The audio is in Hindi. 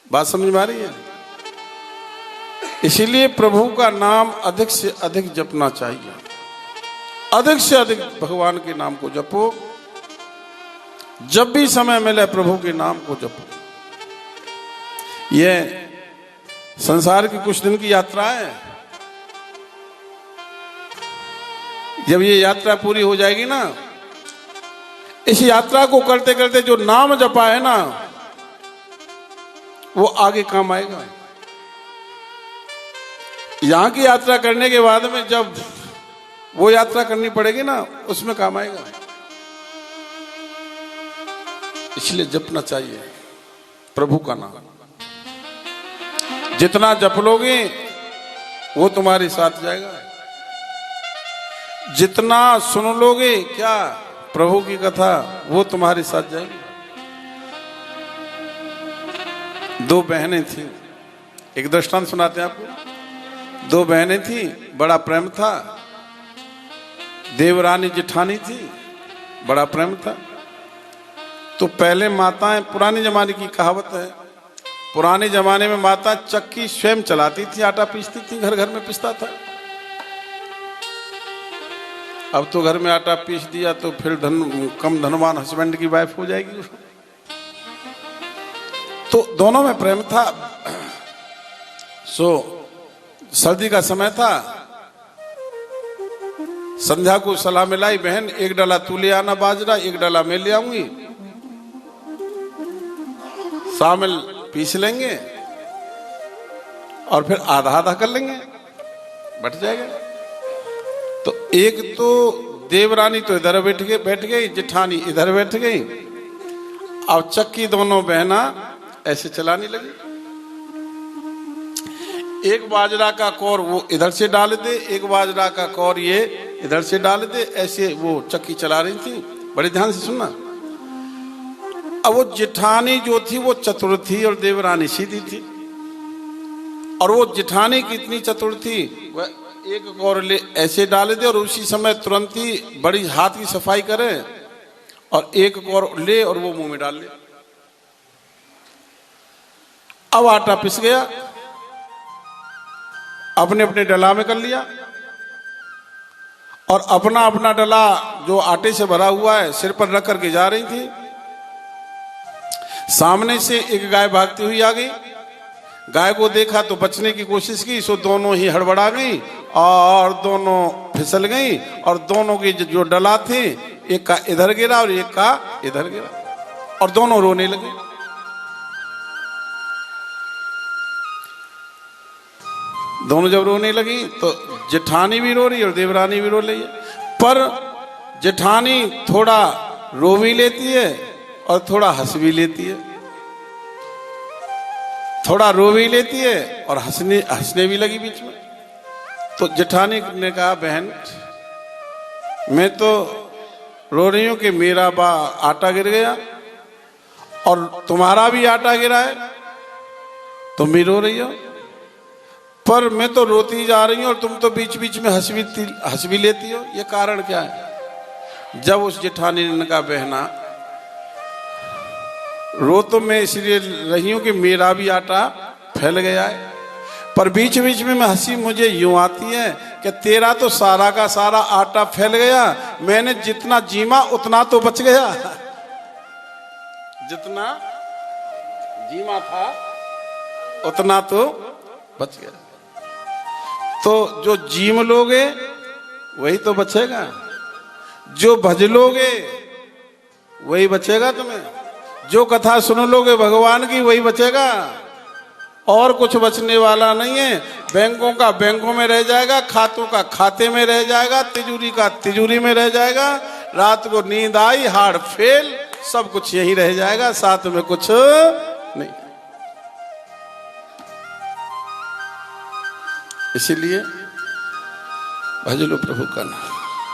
बात समझ में आ रही है? इसीलिए प्रभु का नाम अधिक से अधिक जपना चाहिए। अधिक से अधिक भगवान के नाम को जपो। जब भी समय मिले प्रभु के नाम को जपो। यह संसार की कुछ दिन की यात्रा है। जब ये यात्रा पूरी हो जाएगी ना, इस यात्रा को करते करते जो नाम जपा है ना, वो आगे काम आएगा। यहां की यात्रा करने के बाद में जब वो यात्रा करनी पड़ेगी ना, उसमें काम आएगा। इसलिए जपना चाहिए प्रभु का नाम। जितना जप लोगे वो तुम्हारे साथ जाएगा। जितना सुन लोगे क्या प्रभु की कथा, वो तुम्हारे साथ जाएगी। दो बहनें थी, एक दृष्टांत सुनाते हैं आपको। दो बहनें थी, बड़ा प्रेम था। देवरानी जेठानी थी, बड़ा प्रेम था। तो पहले माताएं, पुराने जमाने की कहावत है, पुराने जमाने में माता चक्की स्वयं चलाती थी, आटा पीसती थी, घर घर में पिसता था। अब तो घर में आटा पीस दिया तो फिर कम धनवान हस्बैंड की वाइफ हो जाएगी। तो दोनों में प्रेम था। सर्दी का समय था। संध्या को सलाह मिलाई, बहन एक डाला तू ले आना बाजरा, एक डाला मैं ले आऊंगी, शामिल पीस लेंगे और फिर आधा आधा कर लेंगे, बट जाएगा। तो एक तो देवरानी तो इधर बैठ गई, जेठानी इधर बैठ गई। अब चक्की दोनों बहना ऐसे चलाने लगी। एक बाजरा का कौर वो इधर से डाल दे, एक बाजरा का कौर ये इधर से डाल दे, ऐसे वो चक्की चला रही थी। बड़े ध्यान से सुनना। अब वो जेठानी जो थी वो चतुर थी और देवरानी सीधी थी। और वो जेठानी कितनी चतुर थी, वह एक कौर ले ऐसे डाल दे और उसी समय तुरंत ही बड़ी हाथ की सफाई करे और एक कौर ले और वो मुंह में डाल ले। अब आटा पिस गया, अपने अपने डला में कर लिया और अपना अपना डला जो आटे से भरा हुआ है सिर पर रख करके जा रही थी। सामने से एक गाय भागती हुई आ गई। गाय को देखा तो बचने की कोशिश की, सो दोनों ही हड़बड़ा गई और दोनों फिसल गई और दोनों के जो डला थे, एक का इधर गिरा और एक का इधर गिरा और दोनों रोने लगे। दोनों जब रोने लगी तो जेठानी भी रो रही और देवरानी भी रो रही है। पर जेठानी थोड़ा रो भी लेती है और थोड़ा हंस भी लेती है। थोड़ा रो भी लेती है और हंसने भी लगी बीच में। तो जेठानी ने कहा, बहन मैं तो रो रही हूं कि मेरा आटा गिर गया और तुम्हारा भी आटा गिरा है, तुम भी रो रही हो। पर मैं तो रोती जा रही हूं और तुम तो बीच बीच में हंस भी लेती हो, ये कारण क्या है? जब उस जेठानी ने कहा, बहना रो तो मैं इसलिए रही हूं कि मेरा भी आटा फैल गया है, पर बीच बीच में हंसी मुझे यूं आती है कि तेरा तो सारा का सारा आटा फैल गया, मैंने जितना जीमा उतना तो बच गया। जितना जीमा था उतना तो बच गया। तो जो जीम लोगे वही तो बचेगा, जो भज लोगे वही बचेगा तुम्हें, जो कथा सुन लोगे भगवान की वही बचेगा, और कुछ बचने वाला नहीं है। बैंकों का बैंकों में रह जाएगा, खातों का खाते में रह जाएगा, तिजोरी का तिजोरी में रह जाएगा। रात को नींद आई, हार्ट फेल, सब कुछ यही रह जाएगा, साथ में कुछ नहीं। इसीलिए भज लो प्रभु का नाम।